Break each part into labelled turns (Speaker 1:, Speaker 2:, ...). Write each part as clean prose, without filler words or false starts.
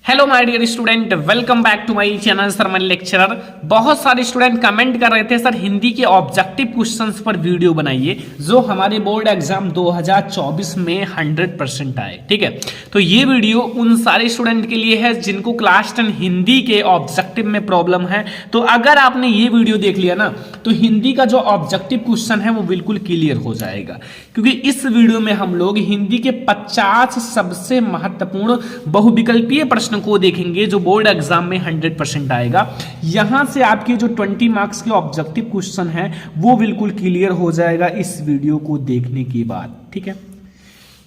Speaker 1: Hello my dear student, welcome back to my channel सरमन lecturer. बहुत सारे student comment कर रहे थे सर हिंदी के ऑब्जेक्टिव क्वेश्चंस पर वीडियो बनाइए जो हमारे बोर्ड एग्जाम 2024 में 100% आए। ठीक है, तो ये वीडियो उन सारे स्टूडेंट के लिए है जिनको क्लास 10 हिंदी के ऑब्जेक्टिव में प्रॉब्लम है। तो अगर आपने ये वीडियो देख लिया ना तो हिंदी का जो ऑब्जेक्टिव क्वेश्चन है वो बिल्कुल क्लियर हो जाएगा, क्योंकि इस वीडियो में हम लोग हिंदी के 50 सबसे महत्वपूर्ण बहुविकल्पीय प्रश्न को देखेंगे जो बोर्ड एग्जाम में 100% आएगा। यहां से आपके जो 20 मार्क्स के ऑब्जेक्टिव क्वेश्चन है वो बिल्कुल क्लियर हो जाएगा इस वीडियो को देखने के बाद। ठीक है,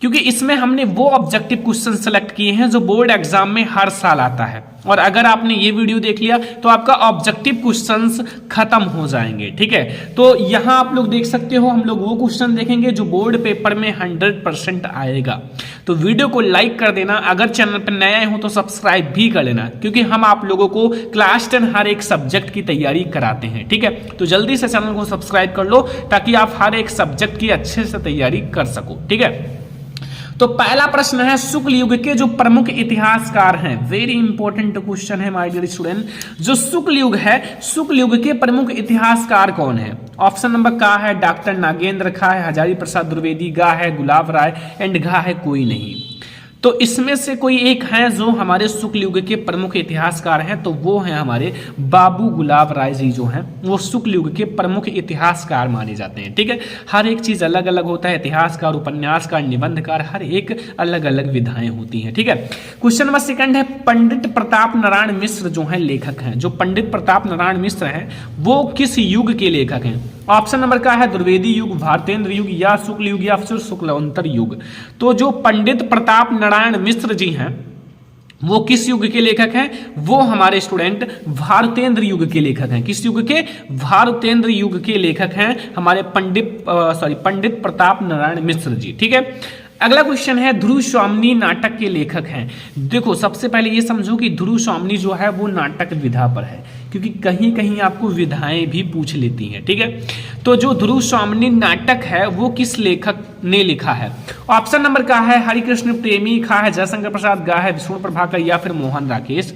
Speaker 1: क्योंकि इसमें हमने वो ऑब्जेक्टिव क्वेश्चन सेलेक्ट किए हैं जो बोर्ड एग्जाम में हर साल आता है, और अगर आपने ये वीडियो देख लिया तो आपका ऑब्जेक्टिव क्वेश्चंस खत्म हो जाएंगे। ठीक है, तो यहां आप लोग देख सकते हो हम लोग वो क्वेश्चन देखेंगे जो बोर्ड पेपर में 100% आएगा। तो वीडियो को लाइक कर देना, अगर चैनल पर नए हो तो सब्सक्राइब भी कर लेना, क्योंकि हम आप लोगों को क्लास 10 हर एक सब्जेक्ट की तैयारी कराते हैं। ठीक है, तो जल्दी से चैनल को सब्सक्राइब कर लो ताकि आप हर एक सब्जेक्ट की अच्छे से तैयारी कर सको। ठीक है, तो पहला प्रश्न है शुक्ल युग के जो प्रमुख इतिहासकार हैं, वेरी इंपॉर्टेंट क्वेश्चन है माय डियर स्टूडेंट। जो शुक्ल युग है, शुक्ल युग के प्रमुख इतिहासकार कौन है? ऑप्शन नंबर का है डॉक्टर नागेंद्र, खा है हजारी प्रसाद द्विवेदी, गा है गुलाब राय एंड घा है कोई नहीं। तो इसमें से कोई एक है जो हमारे शुक्ल युग के प्रमुख इतिहासकार हैं, तो वो हैं हमारे बाबू गुलाब राय जी जो हैं वो शुक्ल युग के प्रमुख इतिहासकार माने जाते हैं। ठीक है, हर एक चीज अलग अलग होता है, इतिहासकार, उपन्यासकार, निबंधकार, हर एक अलग अलग विधाएं होती हैं। ठीक है, क्वेश्चन नंबर सेकंड है पंडित प्रताप नारायण मिश्र जो है लेखक हैं। जो पंडित प्रताप नारायण मिश्र हैं वो किस युग के लेखक हैं? ऑप्शन नंबर का है द्विवेदी युग, भारतेंद्र युग या शुक्ल युग या फिर शुक्लांतर युग। तो जो पंडित प्रताप नारायण मिश्र जी हैं वो किस युग के लेखक हैं? वो हमारे स्टूडेंट भारतेंद्र युग के लेखक हैं। किस युग के? भारतेंद्र युग के लेखक हैं हमारे पंडित प्रताप नारायण मिश्र जी। ठीक है, अगला क्वेश्चन है ध्रुव स्वामिनी नाटक के लेखक हैं। देखो, सबसे पहले ये समझो कि ध्रुव स्वामिनी जो है वो नाटक विधा पर है, क्योंकि कहीं कहीं आपको विधाएं भी पूछ लेती हैं। ठीक है, तो जो ध्रुव स्वामिनी नाटक है वो किस लेखक ने लिखा है? ऑप्शन नंबर का है हरिकृष्ण प्रेमी, खा है जयशंकर प्रसाद, गा है विष्णु प्रभाकर या फिर मोहन राकेश।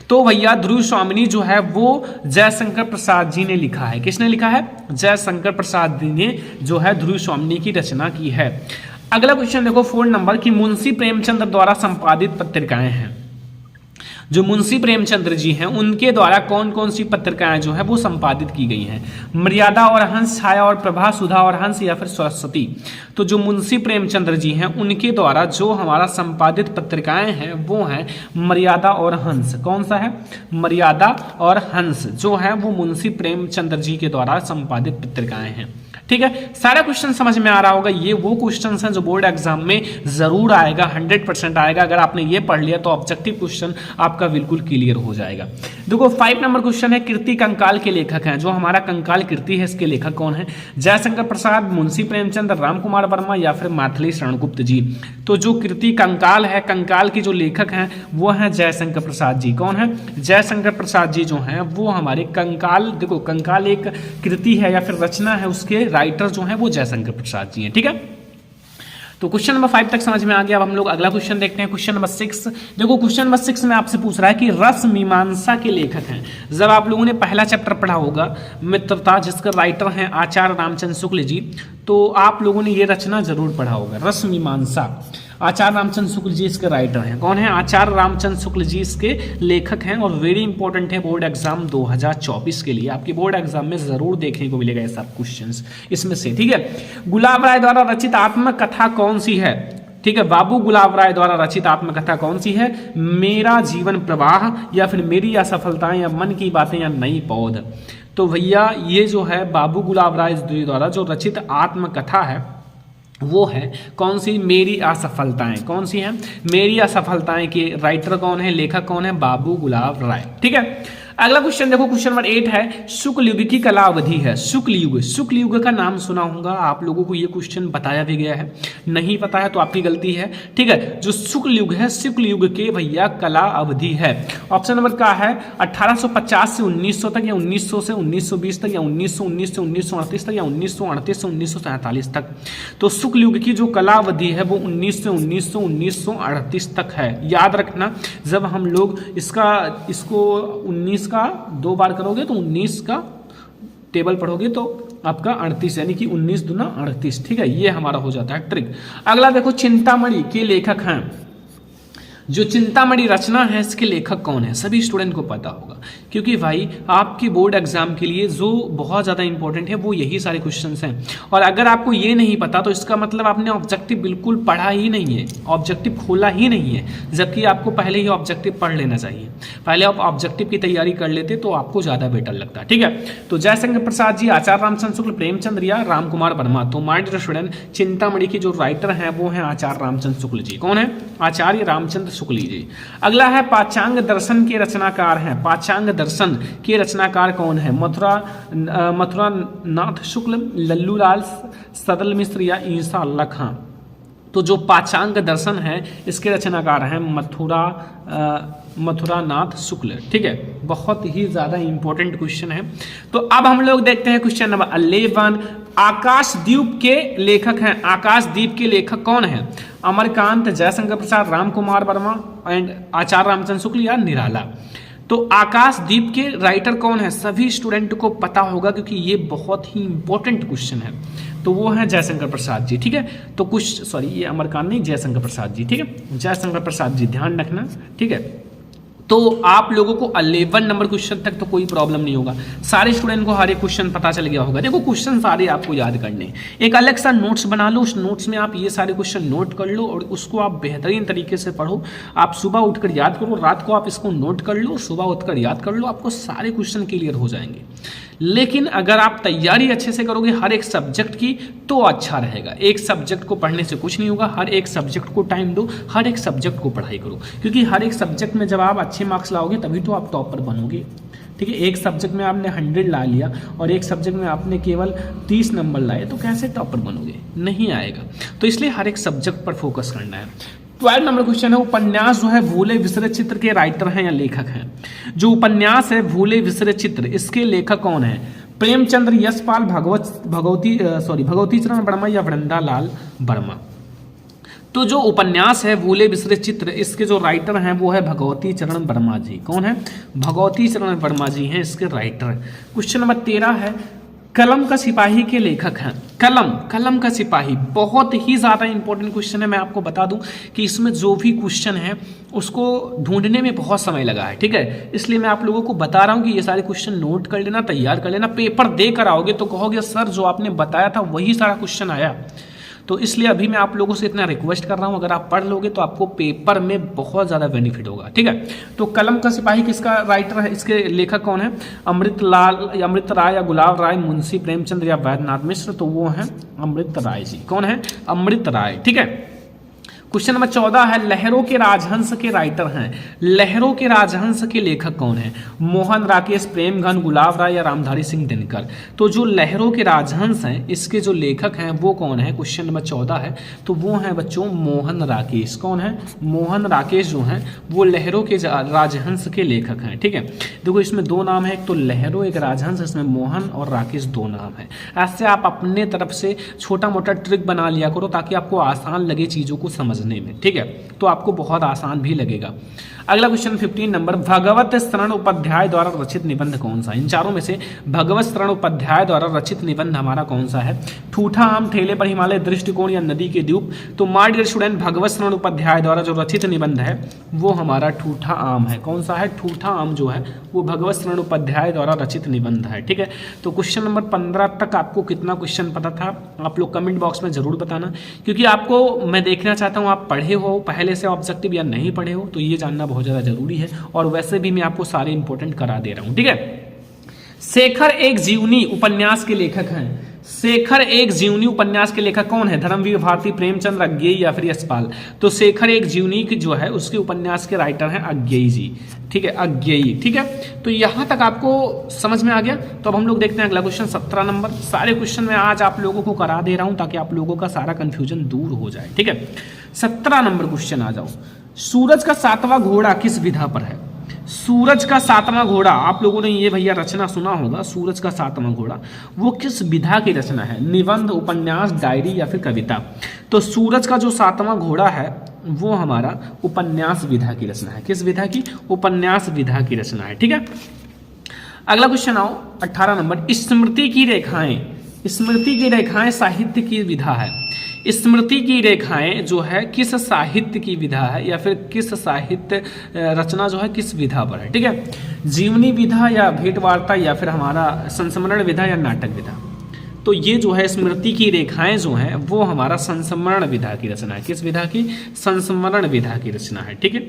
Speaker 1: तो भैया ध्रुव स्वामिनी जो है वो जयशंकर प्रसाद जी ने लिखा है। किसने लिखा है? जयशंकर प्रसाद जी ने जो है ध्रुव स्वामिनी की रचना की है। अगला क्वेश्चन देखो 4 नंबर की मुंशी प्रेमचंद्र द्वारा संपादित पत्रिकाएं हैं। जो मुंशी प्रेमचंद्र जी हैं उनके द्वारा कौन कौन सी पत्रिकाएं जो है वो संपादित की गई हैं? मर्यादा और हंस, छाया और प्रभा, सुधा और हंस या फिर सरस्वती। तो जो मुंशी प्रेमचंद्र जी हैं उनके द्वारा जो हमारा संपादित पत्रिकाएं हैं वो हैं मर्यादा और हंस। कौन सा है? मर्यादा और हंस जो है वो मुंशी प्रेमचंद्र जी के द्वारा संपादित पत्रिकाएं हैं। ठीक है, सारा क्वेश्चन समझ में आ रहा होगा। ये वो क्वेश्चन हैं जो बोर्ड एग्जाम में जरूर आएगा, 100% आएगा। अगर आपने ये पढ़ लिया तो ऑब्जेक्टिव क्वेश्चन आपका बिल्कुल क्लियर हो जाएगा। देखो 5 नंबर क्वेश्चन है कृति कंकाल के लेखक हैं। जो हमारा कंकाल कृति है इसके लेखक कौन है? जयशंकर प्रसाद, मुंशी प्रेमचंद, राम कुमार वर्मा या फिर मैथिली शरणगुप्त जी। तो जो कृति कंकाल है, कंकाल के जो लेखक हैं वो हैं जयशंकर प्रसाद जी। कौन है? जयशंकर प्रसाद जी जो हैं वो हमारे कंकाल, देखो कंकाल एक कृति है या फिर रचना है, उसके राइटर जो हैं वो जयशंकर प्रसाद जी हैं। ठीक है, तो क्वेश्चन नंबर 5 तक समझ में आ गया। अब हम लोग अगला क्वेश्चन देखते हैं, क्वेश्चन नंबर 6। देखो क्वेश्चन नंबर 6 में आपसे पूछ रहा है कि रस मीमांसा के लेखक हैं। जब आप लोगों ने पहला चैप्टर पढ़ा होगा मित्रता, जिसका राइटर हैं आचार्य रामचंद्र शुक्ल जी, तो आप लोगों ने ये रचना जरूर पढ़ा होगा, रस मीमांसा। आचार्य रामचंद्र शुक्ल जी इसके राइटर हैं। कौन है? आचार्य रामचंद्र शुक्ल जी इसके लेखक हैं, और वेरी इंपॉर्टेंट है बोर्ड एग्जाम 2024 के लिए। आपके बोर्ड एग्जाम में जरूर देखने को मिलेगा ऐसा क्वेश्चंस इसमें से। ठीक है, गुलाब राय द्वारा रचित आत्मकथा कौन सी है? ठीक है, बाबू गुलाब राय द्वारा रचित आत्मकथा कौन सी है? मेरा जीवन प्रवाह या फिर मेरी असफलताएं या मन की बातें या नई पौध। तो भैया ये जो है बाबू गुलाब राय द्वारा जो रचित आत्मकथा है वो है कौन सी? मेरी असफलताएं। कौन सी है? मेरी असफलताएं के राइटर कौन है, लेखक कौन है? बाबू गुलाब राय। ठीक है, अगला क्वेश्चन देखो, क्वेश्चन नंबर 8 है शुक्ल युग की कला अवधि है। शुक्ल युग का नाम सुना होगा आप लोगों को, ये क्वेश्चन बताया भी गया है, नहीं पता है तो आपकी गलती है, ठीक है। जो शुक्ल युग है, शुक्ल युग के भैया कला अवधि है। ऑप्शन नंबर का है 1850 से 1900 तक, या 1900 से 1920 तक, या 1919 से 1938 तक, या 1938 से 1947 तक। तो शुक्ल युग की जो कला अवधि है वो 19 से 1938 तक है। याद रखना, जब हम लोग इसको 19 का 2 बार करोगे तो 19 का टेबल पढ़ोगे तो आपका 38, यानी कि 19 दूना 38, ठीक है। ये हमारा हो जाता है ट्रिक। अगला देखो, चिंतामणि के लेखक हैं। जो चिंतामणि रचना है इसके लेखक कौन है? सभी स्टूडेंट को पता होगा, क्योंकि भाई आपकी बोर्ड एग्जाम के लिए जो बहुत ज़्यादा इंपॉर्टेंट है वो यही सारे क्वेश्चंस हैं। और अगर आपको ये नहीं पता तो इसका मतलब आपने ऑब्जेक्टिव बिल्कुल पढ़ा ही नहीं है, ऑब्जेक्टिव खोला ही नहीं है, जबकि आपको पहले ही ऑब्जेक्टिव पढ़ लेना चाहिए। पहले आप ऑब्जेक्टिव की तैयारी कर लेते तो आपको ज़्यादा बेटर लगता, ठीक है। तो जयशंकर प्रसाद जी, आचार्य रामचंद्र शुक्ल, प्रेमचंद या राम कुमार वर्मा। तो माय डियर स्टूडेंट, चिंतामणि की जो राइटर हैं वो हैं आचार्य रामचंद्र शुक्ल जी। कौन है? आचार्य रामचंद्र शुक्ल जी। अगला है पांचांग दर्शन के रचनाकार हैं। पांचांग दर्शन के रचनाकार कौन है? मथुरा नाथ शुक्ल, लल्लूलाल सदल मिश्र या ईसा अल्लाह खां। तो जो पांचांग दर्शन है इसके रचनाकार हैं मथुरा नाथ शुक्ल, ठीक है। बहुत ही ज्यादा इंपॉर्टेंट क्वेश्चन है। तो अब हम लोग देखते हैं क्वेश्चन नंबर 11। आकाशदीप के लेखक हैं। आकाशदीप के लेखक कौन है? अमरकांत, जयशंकर प्रसाद, राम कुमार वर्मा एंड आचार्य रामचंद्र शुक्ल या निराला। तो आकाशदीप के राइटर कौन है? सभी स्टूडेंट को पता होगा, क्योंकि ये बहुत ही इंपॉर्टेंट क्वेश्चन है। तो वो है जयशंकर प्रसाद जी, ठीक है। तो ये अमरकांत नहीं, जयशंकर प्रसाद जी, ठीक है। जयशंकर प्रसाद जी, ध्यान रखना, ठीक है। तो आप लोगों को 11 नंबर क्वेश्चन तक तो कोई प्रॉब्लम नहीं होगा, सारे स्टूडेंट को हर एक क्वेश्चन पता चल गया होगा। देखो क्वेश्चन सारे आपको याद करने, एक अलग सा नोट्स बना लो, उस नोट्स में आप ये सारे क्वेश्चन नोट कर लो और उसको आप बेहतरीन तरीके से पढ़ो। आप सुबह उठकर याद करो, रात को आप इसको नोट कर लो, सुबह उठकर याद कर लो, आपको सारे क्वेश्चन क्लियर हो जाएंगे। लेकिन अगर आप तैयारी अच्छे से करोगे हर एक सब्जेक्ट की तो अच्छा रहेगा। एक सब्जेक्ट को पढ़ने से कुछ नहीं होगा, हर एक सब्जेक्ट को टाइम दो, हर एक सब्जेक्ट को पढ़ाई करो, क्योंकि हर एक सब्जेक्ट में जब आप अच्छे मार्क्स लाओगे तभी तो आप टॉपर बनोगे, ठीक है। एक सब्जेक्ट में आपने 100 ला लिया और एक सब्जेक्ट में आपने केवल 30 नंबर लाए तो कैसे टॉपर बनोगे? नहीं आएगा। तो इसलिए हर एक सब्जेक्ट पर फोकस करना है। 12 नंबर क्वेश्चन है, उपन्यास जो है भूले बिसरे चित्र के राइटर हैं या लेखक हैं? जो उपन्यास है भूले बिसरे चित्र, इसके लेखक कौन है? प्रेमचंद्र, यशपाल, भगवती चरण वर्मा या वृंदालाल वर्मा। तो जो उपन्यास है भूले बिसरे चित्र, इसके जो राइटर हैं वो है भगवती चरण वर्मा जी। कौन है? भगवती चरण वर्मा जी हैं इसके राइटर। क्वेश्चन नंबर 13 है, कलम का सिपाही के लेखक हैं। कलम का सिपाही बहुत ही ज़्यादा इंपॉर्टेंट क्वेश्चन है। मैं आपको बता दूं कि इसमें जो भी क्वेश्चन है उसको ढूंढने में बहुत समय लगा है, ठीक है। इसलिए मैं आप लोगों को बता रहा हूं कि ये सारे क्वेश्चन नोट कर लेना, तैयार कर लेना। पेपर दे कर आओगे तो कहोगे सर जो आपने बताया था वही सारा क्वेश्चन आया। तो इसलिए अभी मैं आप लोगों से इतना रिक्वेस्ट कर रहा हूं, अगर आप पढ़ लोगे तो आपको पेपर में बहुत ज़्यादा बेनिफिट होगा, ठीक है। तो कलम का सिपाही किसका राइटर है? इसके लेखक कौन है? अमृत राय या गुलाब राय, मुंशी प्रेमचंद या वैद्यनाथ मिश्र। तो वो हैं अमृत राय जी। कौन है? अमृत राय, ठीक है। क्वेश्चन नंबर 14 है, लहरों के राजहंस के राइटर हैं। लहरों के राजहंस के लेखक कौन है? मोहन राकेश, प्रेमघन, गुलाब राय या रामधारी सिंह दिनकर। तो जो लहरों के राजहंस हैं इसके जो लेखक हैं वो कौन है? क्वेश्चन नंबर 14 है, तो वो हैं बच्चों मोहन राकेश। कौन है? मोहन राकेश जो हैं वो लहरों के राजहंस के लेखक हैं, ठीक है। देखो इसमें 2 नाम है, एक तो लहरों एक राजहंस, इसमें मोहन और राकेश 2 नाम है। ऐसे आप अपने तरफ से छोटा मोटा ट्रिक बना लिया करो ताकि आपको आसान लगे चीज़ों को समझने में, ठीक है। तो आपको बहुत आसान भी लगेगा। अगला क्वेश्चन 15 नंबर, भगवत शरण उपाध्याय द्वारा रचित निबंध कौन सा है? इन चारों में से भगवत शरण उपाध्याय द्वारा रचित निबंध हमारा कौन सा है? ठूठा आम, ठेले पर हिमालय, दृष्टिकोण या नदी के द्वीप। तो माय डियर स्टूडेंट, भगवत शरण उपाध्याय द्वारा जो रचित निबंध है वो हमारा ठूठा आम है। कौन सा है? ठूठा आम जो है वो भगवत शरण उपाध्याय द्वारा रचित निबंध है, ठीक है। तो क्वेश्चन नंबर 15 तक आपको कितना क्वेश्चन पता था आप लोग कमेंट बॉक्स में जरूर बताना, क्योंकि आपको मैं देखना चाहता हूँ आप पढ़े हो पहले से ऑब्जेक्टिव या नहीं पढ़े हो, तो ये जानना बहुत ज़्यादा जरूरी है। और वैसे भी मैं आपको सारे इंपॉर्टेंट करा दे रहा हूँ, ठीक है। शेखर एक जीवनी उपन्यास के लेखक हैं। शेखर एक जीवनी उपन्यास के लेखक कौन है? धर्मवीर भारती, प्रेमचंद्र, अज्ञेयी या फिर यशपाल? तो शेखर एक जीवनी की जो है उसके उपन्यास के राइटर हैं अज्ञेयी जी। ठीक है, अज्ञेयी। ठीक है, तो यहां तक आपको समझ में आ गया। तो अब हम लोग देखते हैं अगला क्वेश्चन 17 नंबर। सारे क्वेश्चन मैं आज आप लोगों को करा दे रहा हूं ताकि आप लोगों का सारा कंफ्यूजन दूर हो जाए। ठीक है, 17 नंबर क्वेश्चन आ जाओ। सूरज का 7वां घोड़ा किस विधा पर है? सूरज का 7वां घोड़ा, आप लोगों ने ये भैया रचना सुना होगा। सूरज का 7वां घोड़ा वो किस विधा की रचना है? निबंध, उपन्यास, डायरी या फिर कविता? तो सूरज का जो 7वां घोड़ा है वो हमारा उपन्यास विधा की रचना है। किस विधा की? उपन्यास विधा की रचना है। ठीक है, अगला क्वेश्चन आओ 18 नंबर। स्मृति की रेखाएं, स्मृति की रेखाएं साहित्य की विधा है। स्मृति की रेखाएं जो है किस साहित्य की विधा है या फिर किस साहित्य रचना जो है किस विधा पर है? ठीक है, जीवनी विधा या भेंट वार्ता या फिर हमारा संस्मरण विधा या नाटक विधा? तो ये जो है स्मृति की रेखाएं जो हैं वो हमारा संस्मरण विधा की रचना है। किस विधा की? संस्मरण विधा की रचना है। ठीक है,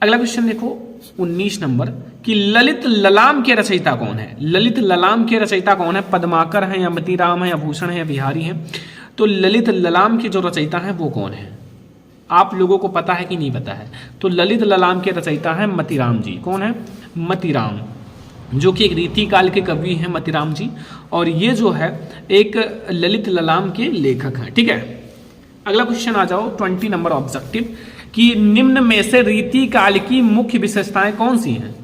Speaker 1: अगला क्वेश्चन देखो 19 नंबर कि ललित ललाम के रचयिता कौन है? ललित ललाम के रचयिता कौन है? पद्माकर है या मतीराम है या भूषण है या बिहारी है? तो ललित ललाम के जो रचयिता हैं वो कौन है? आप लोगों को पता है कि नहीं पता है? तो ललित ललाम के रचयिता हैं मतीराम जी। कौन है? मतीराम, जो कि एक रीति काल के कवि हैं मतीराम जी, और ये जो है एक ललित ललाम के लेखक हैं। ठीक है, अगला क्वेश्चन आ जाओ 20 नंबर ऑब्जेक्टिव कि निम्न में से रीति काल की मुख्य विशेषताएं कौन सी हैं?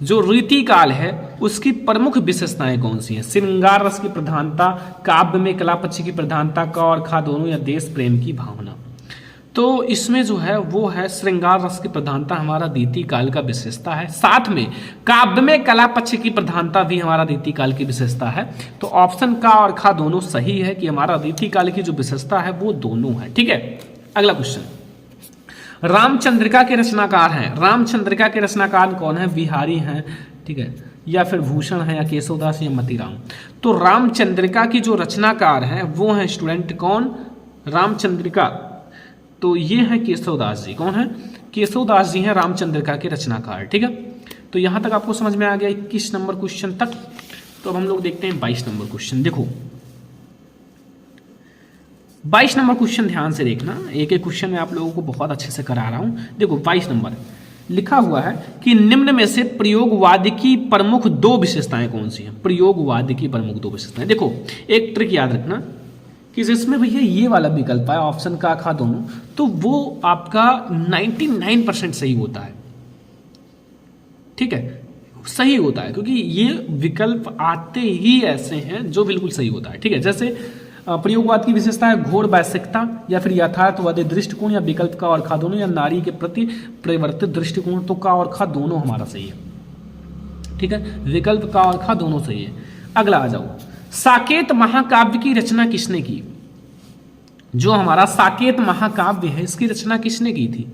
Speaker 1: जो रीति काल है उसकी प्रमुख विशेषताएं कौन सी हैं? श्रृंगार रस की प्रधानता, काव्य में कला पक्ष की प्रधानता, क और खा दोनों, या देश प्रेम की भावना? तो इसमें जो है वो है श्रृंगार रस की प्रधानता हमारा रीति काल का विशेषता है। साथ में काव्य में कला पक्ष की प्रधानता भी हमारा रीति काल की विशेषता है। तो ऑप्शन का और खा दोनों सही है कि हमारा रीति काल की जो विशेषता है वो दोनों है। ठीक है, अगला क्वेश्चन रामचंद्रिका के रचनाकार हैं। रामचंद्रिका के रचनाकार कौन है? बिहारी हैं, ठीक है, या फिर भूषण है या केशवदास या मतीराम? तो रामचंद्रिका की जो रचनाकार हैं वो हैं स्टूडेंट कौन? रामचंद्रिका, तो ये है केशवदास जी। कौन है? केशवदास जी हैं रामचंद्रिका के रचनाकार। ठीक है, तो यहां तक आपको समझ में आ गया 21 नंबर क्वेश्चन तक। तो अब हम लोग देखते हैं 22 नंबर क्वेश्चन। देखो 22 नंबर क्वेश्चन ध्यान से देखना, एक एक क्वेश्चन मैं आप लोगों को बहुत अच्छे से करा रहा हूं। देखो 22 नंबर लिखा हुआ है कि निम्न में से प्रयोगवाद की प्रमुख 2 विशेषताएं कौन सी हैं? प्रयोगवाद की प्रमुख 2 विशेषताएं। देखो एक ट्रिक याद रखना कि जिसमें भैया ये वाला विकल्प है ऑप्शन का खा दोनों, तो वो आपका 99% सही होता है। ठीक है, सही होता है क्योंकि ये विकल्प आते ही ऐसे हैं जो बिल्कुल सही होता है। ठीक है, जैसे प्रयोगवाद की विशेषता है घोर वैश्विकता या फिर यथार्थवादी दृष्टिकोण या विकल्प का और खा दोनों या नारी के प्रति परिवर्तित दृष्टिकोण। तो का और खा दोनों हमारा सही है। ठीक है, विकल्प का और खा दोनों सही है। अगला आ जाओ, साकेत महाकाव्य की रचना किसने की? जो हमारा साकेत महाकाव्य है इसकी रचना किसने की थी?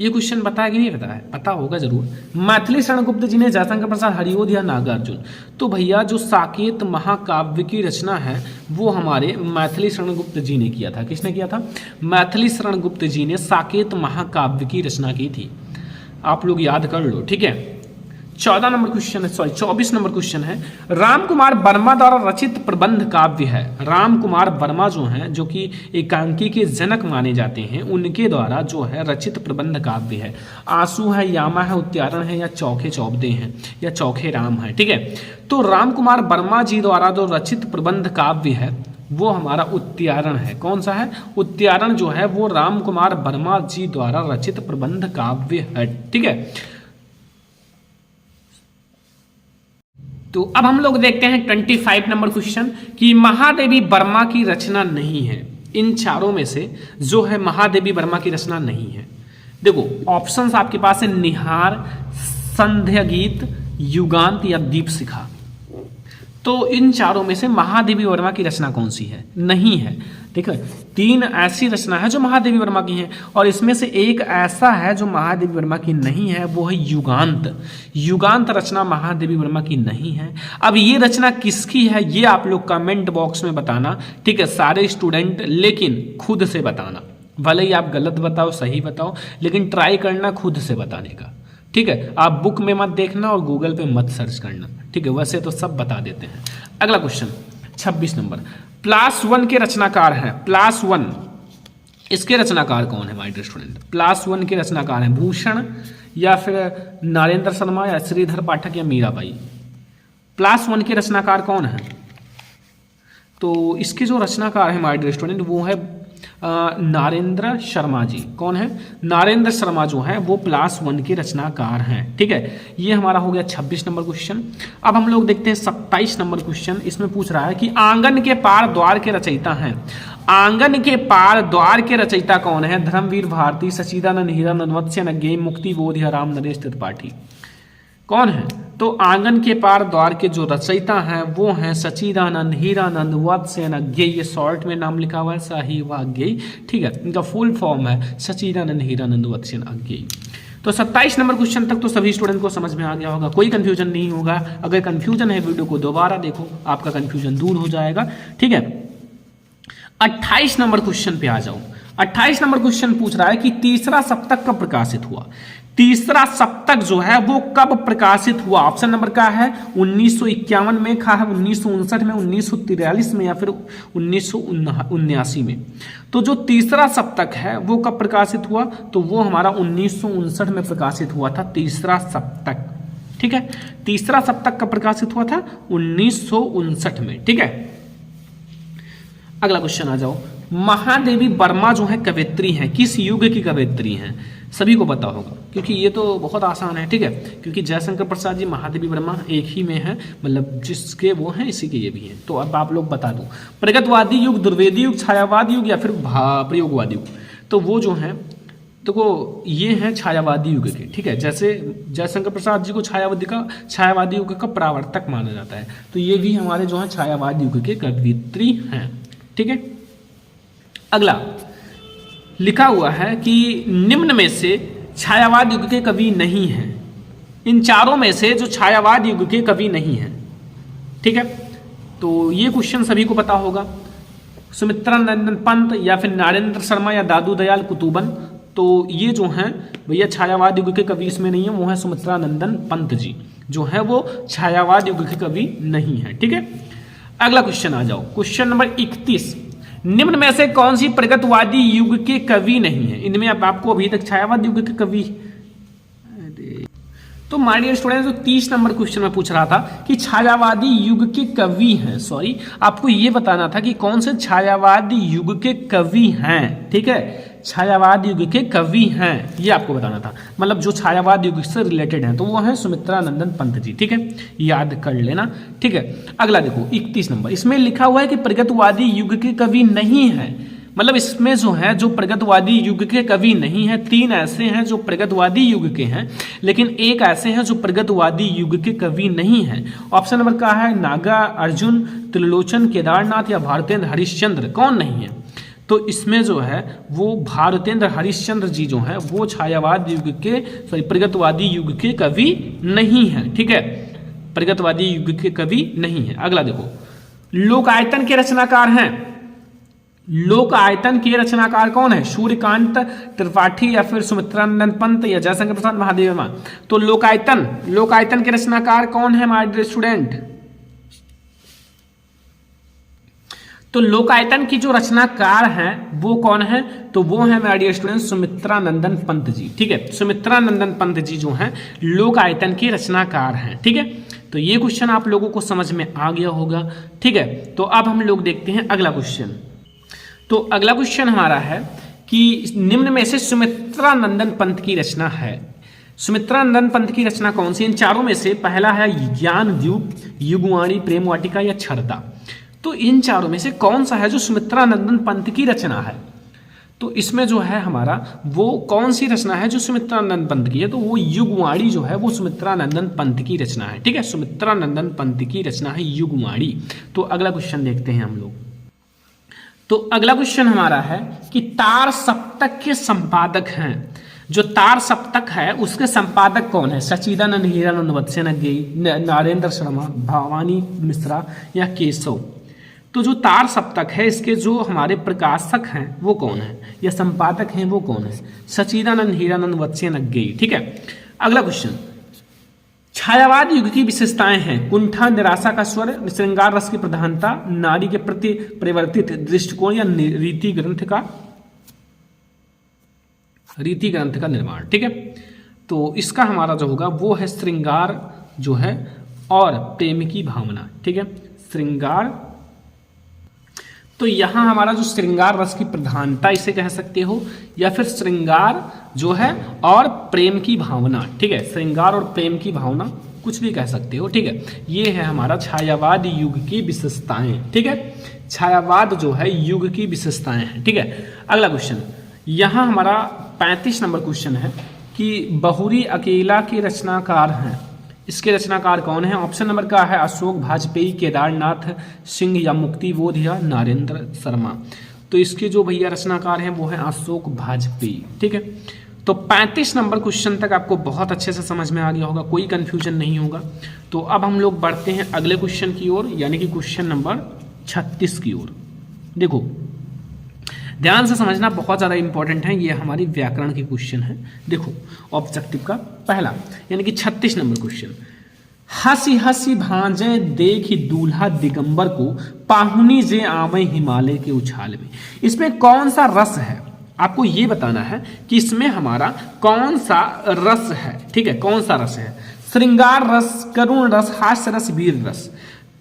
Speaker 1: ये क्वेश्चन पता है कि नहीं पता है? पता होगा जरूर। मैथिली शरण गुप्त जी ने, जयशंकर प्रसाद, हरिओध या नागार्जुन? तो भैया जो साकेत महाकाव्य की रचना है वो हमारे मैथिली शरण गुप्त जी ने किया था। किसने किया था? मैथिली शरण गुप्त जी ने साकेत महाकाव्य की रचना की थी। आप लोग याद कर लो। ठीक है, 14 नंबर क्वेश्चन है, सॉरी 24 नंबर क्वेश्चन है। रामकुमार वर्मा द्वारा रचित प्रबंध काव्य है। रामकुमार वर्मा जो हैं, जो कि एकांकी के जनक माने जाते हैं, उनके द्वारा जो है रचित प्रबंध काव्य है। आंसू है, यामा है, उच्चारण है या चौखे चौबदे हैं या चौखे राम है। ठीक है, तो रामकुमार वर्मा जी द्वारा जो रचित प्रबंध काव्य है वो हमारा उच्चारण है। कौन सा है? उच्चारण जो है वो रामकुमार वर्मा जी द्वारा रचित प्रबंध काव्य है। ठीक है, तो अब हम लोग देखते हैं 25 नंबर क्वेश्चन कि महादेवी वर्मा की रचना नहीं है। इन चारों में से जो है महादेवी वर्मा की रचना नहीं है। देखो ऑप्शंस आपके पास है निहार, संध्या गीत, युगांत या दीपशिखा। तो इन चारों में से महादेवी वर्मा की रचना कौन सी है? नहीं है। ठीक है, 3 ऐसी रचना है जो महादेवी वर्मा की हैं और इसमें से एक ऐसा है जो महादेवी वर्मा की नहीं है, वो है युगांत। युगांत रचना महादेवी वर्मा की नहीं है। अब ये रचना किसकी है ये आप लोग कमेंट बॉक्स में बताना। ठीक है, सारे स्टूडेंट, लेकिन खुद से बताना। भले ही आप गलत बताओ सही बताओ, लेकिन ट्राई करना खुद से बताने का। ठीक है, आप बुक में मत देखना और गूगल पे मत सर्च करना। ठीक है, वैसे तो सब बता देते हैं। अगला क्वेश्चन 26 नंबर, प्लास वन के रचनाकार हैं, प्लास वन इसके रचनाकार कौन है my dear student? Plus one के रचनाकार हैं भूषण या फिर नरेंद्र शर्मा या श्रीधर पाठक या मीराबाई। प्लास वन के रचनाकार कौन है? तो इसके जो रचनाकार है माय डियर स्टूडेंट वो है नरेंद्र शर्मा जी। कौन है? नरेंद्र शर्मा जो है वो प्लास वन के रचनाकार हैं। ठीक है, ये हमारा हो गया 26 नंबर क्वेश्चन। अब हम लोग देखते हैं 27 नंबर क्वेश्चन। इसमें पूछ रहा है कि आंगन के पार द्वार के रचयिता हैं। आंगन के पार द्वार के रचयिता कौन है? धर्मवीर भारती, सच्चिदानंद हीरानंद, वत्स्य नग्गे, मुक्ति बोध या राम नरेश त्रिपाठी। कौन है? तो आंगन के पार द्वार के जो रचयिता हैं वो हैं सच्चिदानंद हीरानंद, वत्स्य नग्गे। ये शॉर्ट में नाम लिखा हुआ है साहिवाग्ययी। ठीक है, इनका फुल फॉर्म है सच्चिदानंद हीरानंद वत्स्य नग्गे। तो 27 नंबर क्वेश्चन तक तो सभी स्टूडेंट को समझ में आ गया होगा, कोई कंफ्यूजन नहीं होगा। अगर कंफ्यूजन है वीडियो को दोबारा देखो, आपका कंफ्यूजन दूर हो जाएगा। ठीक है, 28 नंबर क्वेश्चन पे आ जाओ। 28 नंबर क्वेश्चन पूछ रहा है कि तीसरा सप्तक कब प्रकाशित हुआ? तीसरा सप्तक जो है वो कब प्रकाशित हुआ? ऑप्शन नंबर क्या है? 1951 में, खा है 1959 में, 1943 में या फिर 1979 में। तो जो तीसरा सप्तक है वो कब प्रकाशित हुआ? तो वो हमारा 1959 में प्रकाशित हुआ था तीसरा सप्तक। ठीक है, तीसरा सप्तक कब प्रकाशित हुआ था? 1959 में। ठीक है, अगला क्वेश्चन आ जाओ। महादेवी वर्मा जो है कवयित्री हैं, किस युग की कवयित्री हैं? सभी को पता होगा क्योंकि ये तो बहुत आसान है। ठीक है, क्योंकि जयशंकर प्रसाद जी, महादेवी वर्मा एक ही में है, मतलब जिसके वो हैं इसी के ये भी हैं। तो अब आप लोग बता दो, प्रगतवादी युग, द्विवेदी युग, छायावादी युग या फिर प्रयोगवादी युग? तो वो जो है तो ये है छायावादी युग के। ठीक है, जैसे जयशंकर प्रसाद जी को छायावादी युग का प्रवर्तक माना जाता है, तो ये भी हमारे जो है छायावादी युग के कवयित्री हैं। ठीक है, अगला लिखा हुआ है कि निम्न में से छायावाद युग के कवि नहीं हैं। इन चारों में से जो छायावाद युग के कवि नहीं हैं। ठीक है, तो ये क्वेश्चन सभी को पता होगा। सुमित्रा नंदन पंत या फिर नरेंद्र शर्मा या दादू दयाल कुतुबन। तो ये जो हैं भैया छायावाद युग के कवि इसमें नहीं है, वो है सुमित्रा नंदन पंत जी जो है वो छायावाद युग के कवि नहीं है। ठीक है, अगला क्वेश्चन आ जाओ, क्वेश्चन नंबर 31। निम्न में से कौन सी प्रगतवादी युग के कवि नहीं है? इनमें अब आपको अभी तक छायावाद युग के कवि, तो माय डियर स्टूडेंट्स, जो 30 नंबर क्वेश्चन में पूछ रहा था कि छायावादी युग के कवि हैं, सॉरी आपको ये बताना था कि कौन से छायावादी युग के कवि हैं। ठीक है, छायावाद युग के कवि हैं ये आपको बताना था, मतलब जो छायावाद युग से रिलेटेड हैं, तो वो है सुमित्रा नंदन पंत जी। ठीक है, याद कर लेना। ठीक है, अगला देखो 31 नंबर, इसमें लिखा हुआ है कि प्रगतवादी युग के कवि नहीं है। मतलब इसमें जो है जो प्रगतवादी युग के कवि नहीं है, 3 ऐसे हैं जो प्रगतवादी युग के हैं, लेकिन एक ऐसे हैं जो प्रगतवादी युग के कवि नहीं है। ऑप्शन नंबर क्या है? नागा अर्जुन, त्रिलोचन, केदारनाथ या भारतेंद्र हरिश्चंद्र। कौन नहीं है? तो इसमें जो है वो भारतेंद्र हरिश्चंद्र जी जो है वो छायावाद युग के प्रगतवादी युग के कवि नहीं है। ठीक है, प्रगतवादी युग के कवि नहीं है। अगला देखो, लोकायतन के रचनाकार हैं। लोकायतन के रचनाकार कौन है? सूर्यकांत त्रिपाठी या फिर सुमित्रानंदन पंत या जयशंकर प्रसाद महादेव वर्मा। तो लोकायतन के रचनाकार कौन है माय डियर स्टूडेंट? तो लोकायतन की जो रचनाकार हैं वो कौन है? तो वो है my dear student Sumitranandan Pant ji. ठीक है, सुमित्रानंदन पंत जी जो हैं लोकायतन के रचनाकार हैं। ठीक है, तो ये क्वेश्चन आप लोगों को समझ में आ गया होगा। ठीक है, तो अब हम लोग देखते हैं अगला क्वेश्चन। तो अगला क्वेश्चन हमारा है कि निम्न में से सुमित्रा नंदन पंत की रचना है। सुमित्रा नंदन पंत की रचना कौन सी? इन चारों में से पहला है ज्ञान द्वीप, युगवाणी, प्रेम वाटिका या छरदा। तो इन चारों में से कौन सा है जो सुमित्रा नंदन पंत की रचना है? तो इसमें जो है हमारा वो कौन सी रचना है जो सुमित्रा नंदन पंत की है? तो वो युगवाणी जो है वो सुमित्रा नंदन पंत की रचना है। ठीक है, सुमित्रा नंदन पंत की रचना है युगवाणी। तो अगला क्वेश्चन देखते हैं हम लोग। तो अगला क्वेश्चन हमारा है कि तार सप्तक के संपादक हैं। जो तार सप्तक है उसके संपादक कौन है? सच्चिदानंद हीरानंद, वत्स्य नग्गे, नरेंद्र शर्मा, भवानी मिश्रा या केशव। तो जो तार सप्तक है इसके जो हमारे प्रकाशक हैं वो कौन है या संपादक हैं वो कौन है? सच्चिदानंद हीरानंद, वत्स्य नग्गे। ठीक है, अगला क्वेश्चन छायावाद युग की विशेषताएं हैं कुंठा, निराशा का स्वर, श्रृंगार रस की प्रधानता, नारी के प्रति परिवर्तित दृष्टिकोण या रीति ग्रंथ का निर्माण। ठीक है, तो इसका हमारा जो होगा वो है श्रृंगार जो है और प्रेम की भावना। ठीक है, श्रृंगार, तो यहां हमारा जो श्रृंगार रस की प्रधानता इसे कह सकते हो, या फिर श्रृंगार जो है और प्रेम की भावना। ठीक है, श्रृंगार और प्रेम की भावना कुछ भी कह सकते हो। ठीक है, ये है हमारा छायावाद युग की विशेषताएं। ठीक है, छायावाद जो है युग की विशेषताएं हैं। ठीक है, अगला क्वेश्चन, यहां हमारा 35 नंबर क्वेश्चन है कि बहुरी अकेला के रचनाकार हैं। इसके रचनाकार कौन है? ऑप्शन नंबर का है अशोक वाजपेयी, केदारनाथ सिंह या मुक्तिबोध या नरेंद्र शर्मा। तो इसके जो भैया रचनाकार हैं वो है अशोक वाजपेयी। ठीक है, तो 35 नंबर क्वेश्चन तक आपको बहुत अच्छे से समझ में आ गया होगा, कोई कंफ्यूजन नहीं होगा। तो अब हम लोग बढ़ते हैं अगले क्वेश्चन की ओर, यानी कि क्वेश्चन नंबर 36 की ओर। देखो ध्यान से समझना, बहुत ज़्यादा इंपॉर्टेंट है, ये हमारी व्याकरण की क्वेश्चन है। देखो ऑब्जेक्टिव का पहला यानी कि 36 नंबर क्वेश्चन, हसी हसी भांजे देखी दूल्हा दिगंबर को, पाहुनी जे आवे हिमालय के उछाल में। इसमें कौन सा रस है आपको ये बताना है कि इसमें हमारा कौन सा रस है। ठीक है, कौन सा रस है? श्रृंगार रस, करुण रस, हास्य रस, वीर रस।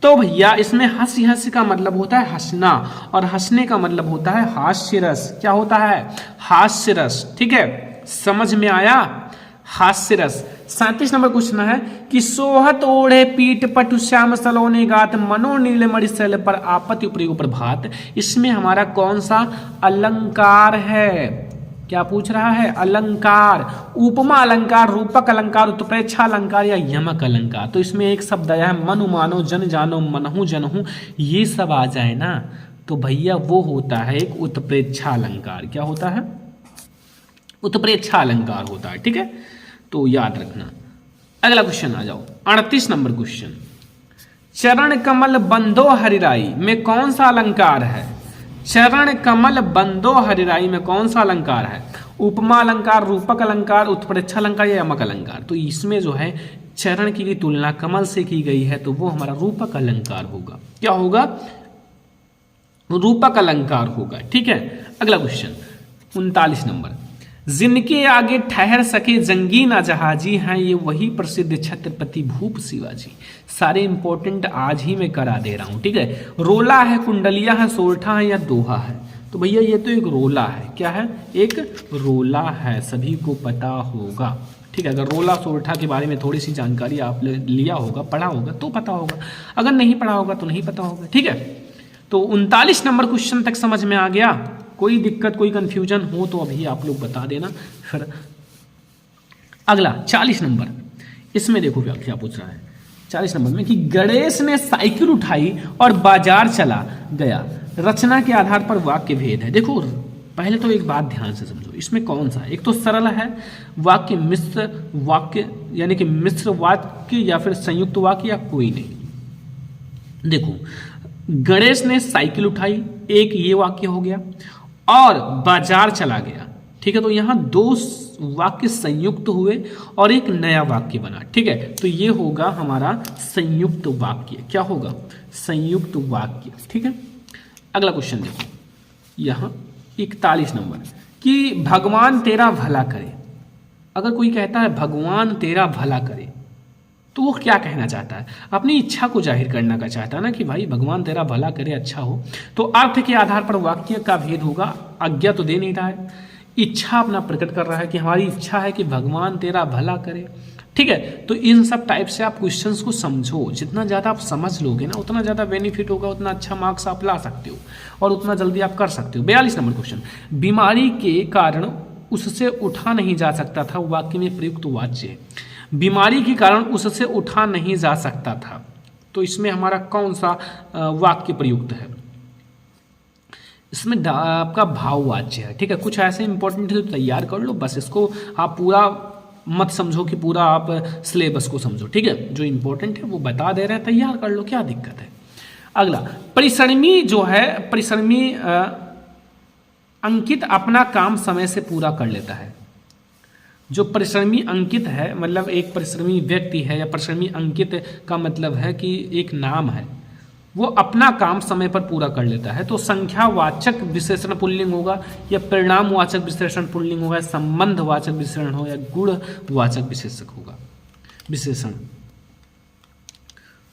Speaker 1: तो भैया इसमें हंसी हंसी का मतलब होता है हंसना, और हंसने का मतलब होता है हास्य रस। क्या होता है? हास्य रस। ठीक है, समझ में आया? हास्य रस। 37 नंबर क्वेश्चन है कि सोहत ओढ़े पीठ पटु श्याम सलोने गात, मनो नील मणिशैल पर आपत्ति प्रयोग प्रभात। इसमें हमारा कौन सा अलंकार है? क्या पूछ रहा है? अलंकार। उपमा अलंकार, रूपक अलंकार, उत्प्रेक्षा अलंकार या यमक अलंकार। तो इसमें एक शब्द आया है मनु मानो, जन जानो, मनहु जनहु, ये सब आ जाए ना तो भैया वो होता है एक उत्प्रेक्षा अलंकार। क्या होता है? उत्प्रेक्षा अलंकार होता है। ठीक है, तो याद रखना। अगला क्वेश्चन आ जाओ, 38 नंबर क्वेश्चन, चरण कमल बंदो हरिराई में कौन सा अलंकार है? चरण कमल बंदो हरिराई में कौन सा अलंकार है? उपमा अलंकार, रूपक अलंकार, उत्प्रेक्षा अलंकार या यमक अलंकार। तो इसमें जो है चरण की तुलना कमल से की गई है, तो वो हमारा रूपक अलंकार होगा। क्या होगा? रूपक अलंकार होगा। ठीक है, अगला क्वेश्चन 39 नंबर, जिनके आगे ठहर सके जंगी ना जहाजी हैं ये वही प्रसिद्ध छत्रपति भूप शिवाजी। सारे इंपॉर्टेंट आज ही मैं करा दे रहा हूं। ठीक है, रोला है, कुंडलिया है, सोरठा है या दोहा है? तो भैया ये तो एक रोला है। क्या है? एक रोला है, सभी को पता होगा। ठीक है, अगर रोला सोरठा के बारे में थोड़ी सी जानकारी आप लिया होगा, पढ़ा होगा तो पता होगा, अगर नहीं पढ़ा होगा तो नहीं पता होगा। ठीक है, तो 39 नंबर क्वेश्चन तक समझ में आ गया? कोई दिक्कत, कोई कंफ्यूजन हो तो अभी आप लोग बता देना। फिर अगला 40 नंबर, इसमें देखो क्या पूछ रहा है 40 नंबर में कि गणेश ने साइकिल उठाई और बाजार चला गया, रचना के आधार पर वाक्य भेद है। देखो पहले तो एक बात ध्यान से समझो, इसमें कौन सा, एक तो सरल है वाक्य, मिश्र वाक्य यानी कि मिश्र वाक्य या फिर संयुक्त वाक्य या कोई नहीं। देखो गणेश ने साइकिल उठाई, एक ये वाक्य हो गया, और बाजार चला गया। ठीक है, तो यहां दो वाक्य संयुक्त हुए और एक नया वाक्य बना। ठीक है, तो ये होगा हमारा संयुक्त वाक्य। क्या होगा? संयुक्त वाक्य। ठीक है, अगला क्वेश्चन देखो यहां 41 नंबर कि भगवान तेरा भला करे। अगर कोई कहता है भगवान तेरा भला करे तो वो क्या कहना चाहता है? अपनी इच्छा को जाहिर करना का चाहता है ना कि भाई भगवान तेरा भला करे, अच्छा हो। तो अर्थ के आधार पर वाक्य का भेद होगा। आज्ञा तो दे नहीं रहा है, इच्छा अपना प्रकट कर रहा है कि हमारी इच्छा है कि भगवान तेरा भला करे। ठीक है, तो इन सब टाइप से आप क्वेश्चंस को समझो। जितना ज़्यादा आप समझ लोगे ना उतना ज़्यादा बेनिफिट होगा, उतना अच्छा मार्क्स आप ला सकते हो और उतना जल्दी आप कर सकते हो। 42 नंबर क्वेश्चन, बीमारी के कारण उससे उठा नहीं जा सकता था, वाक्य में प्रयुक्त वाच्य है। बीमारी के कारण उससे उठा नहीं जा सकता था, तो इसमें हमारा कौन सा वाक्य प्रयुक्त है? इसमें आपका भाववाच्य है। ठीक है, कुछ ऐसे इंपॉर्टेंट है तो तैयार कर लो, बस इसको आप पूरा मत समझो कि पूरा आप सिलेबस को समझो। ठीक है, जो इंपॉर्टेंट है वो बता दे रहे हैं, तैयार कर लो, क्या दिक्कत है। अगला परिश्रमी जो है, परिश्रमी अंकित अपना काम समय से पूरा कर लेता है। जो परिश्रमी अंकित है, मतलब एक परिश्रमी व्यक्ति है, या परिश्रमी अंकित का मतलब है कि एक नाम है, वो अपना काम समय पर पूरा कर लेता है, तो संख्यावाचक विशेषण पुल्लिंग होगा, या परिणामवाचक विशेषण पुल्लिंग होगा, संबंधवाचक विशेषण हो, या गुणवाचक विशेषक होगा विशेषण।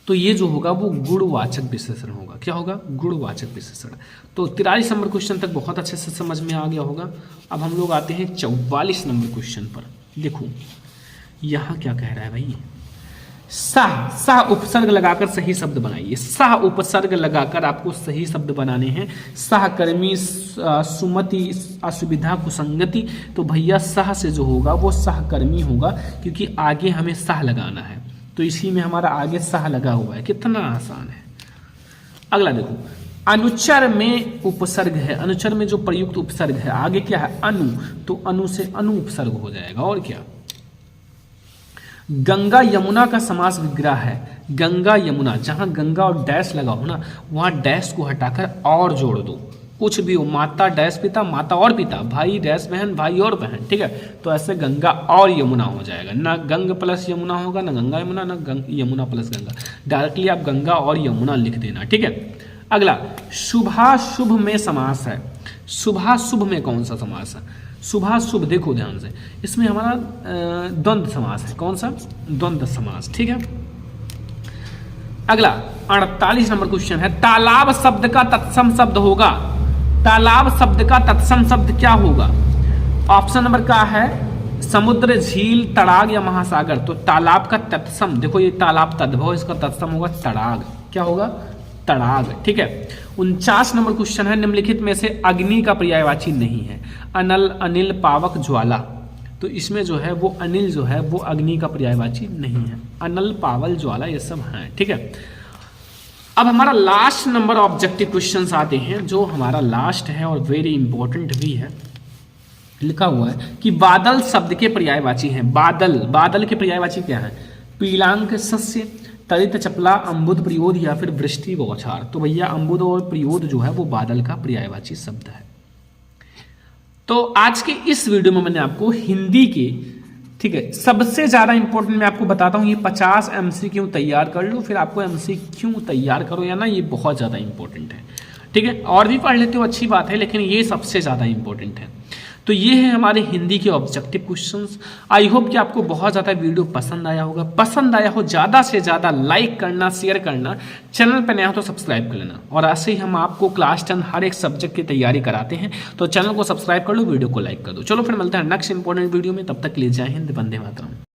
Speaker 1: तो ये जो होगा वो गुणवाचक विशेषण होगा। क्या होगा? गुणवाचक विशेषण। तो 43 नंबर क्वेश्चन तक बहुत अच्छे से समझ में आ गया होगा। अब हम लोग आते हैं 44 नंबर क्वेश्चन पर। देखो यहाँ क्या कह रहा है भाई, सह उपसर्ग लगाकर सही शब्द बनाइए। सह उपसर्ग लगाकर आपको सही शब्द बनाने हैं। सहकर्मी, सुमति, असुविधा, कुसंगति। तो भैया सह से जो होगा वो सहकर्मी होगा, क्योंकि आगे हमें सह लगाना है, तो इसी में हमारा आगे सह लगा हुआ है। कितना आसान है। अगला देखो, अनुचर में उपसर्ग है। अनुचर में जो प्रयुक्त उपसर्ग है आगे क्या है? अनु। तो अनु से अनु उपसर्ग हो जाएगा। और क्या? गंगा यमुना का समास विग्रह है। गंगा यमुना, जहां गंगा और डैश लगा हो ना, वहां डैश को हटाकर और जोड़ दो। कुछ भी हो, माता डैश पिता, माता और पिता, भाई डैश बहन, भाई और बहन। ठीक है, तो ऐसे गंगा और यमुना हो जाएगा। ना गंग प्लस यमुना होगा, ना गंगा यमुना, ना यमुना प्लस गंगा। डायरेक्टली आप गंगा और यमुना लिख देना। ठीक है। अगला, शुभाशुभ में समास है। शुभाशुभ में कौन सा समास है? शुभाशुभ देखो ध्यान से, इसमें हमारा द्वंद्व समास है। कौन सा? द्वंद्व समास। ठीक है। अगला 48 नंबर क्वेश्चन है, तालाब शब्द का तत्सम शब्द होगा। तालाब शब्द का तत्सम शब्द क्या होगा? ऑप्शन नंबर का है समुद्र, झील, तड़ाग या महासागर। तो तालाब का तत्सम, देखो ये तालाब तद्भव, इसका तत्सम होगा तड़ाग। क्या होगा? तड़ाग। ठीक है। 49 नंबर क्वेश्चन है, निम्नलिखित में से अग्नि का पर्यायवाची नहीं है। अनल, अनिल, पावक, ज्वाला। तो इसमें जो है वो अनिल जो है वो अग्नि का पर्यायवाची नहीं है। अनल, पावल, ज्वाला ये सब हैं। ठीक है। अब हमारा लास्ट नंबर ऑब्जेक्टिव क्वेश्चंस आते हैं, जो हमारा लास्ट है और वेरी इंपॉर्टेंट भी है। लिखा हुआ है कि बादल शब्द के पर्यायवाची हैं। बादल, बादल के पर्यायवाची क्या है? पीलांक, शस्य, तरित, चपला, अम्बुद, प्रयोद या फिर वृष्टि, बौछार। तो भैया अम्बुद और प्रयोद जो है वो बादल का पर्यायवाची शब्द है। तो आज के इस वीडियो में मैंने आपको हिंदी के, ठीक है, सबसे ज्यादा इंपॉर्टेंट मैं आपको बताता हूँ, ये 50 MCQ तैयार कर लो, फिर आपको MCQ तैयार करो या ना, ये बहुत ज्यादा इंपॉर्टेंट है। ठीक है, और भी पढ़ लेते हो अच्छी बात है, लेकिन ये सबसे ज्यादा इंपॉर्टेंट है। तो ये है हमारे हिंदी के ऑब्जेक्टिव क्वेश्चंस। आई होप कि आपको बहुत ज़्यादा वीडियो पसंद आया होगा। पसंद आया हो ज़्यादा से ज़्यादा लाइक करना, शेयर करना, चैनल पर नया हो तो सब्सक्राइब कर लेना। और ऐसे ही हम आपको क्लास 10 हर एक सब्जेक्ट की तैयारी कराते हैं, तो चैनल को सब्सक्राइब कर लो, वीडियो को लाइक कर दो। चलो फिर मिलते हैं नेक्स्ट इंपॉर्टेंट वीडियो में, तब तक के लिए जय हिंद, वंदे मातरम।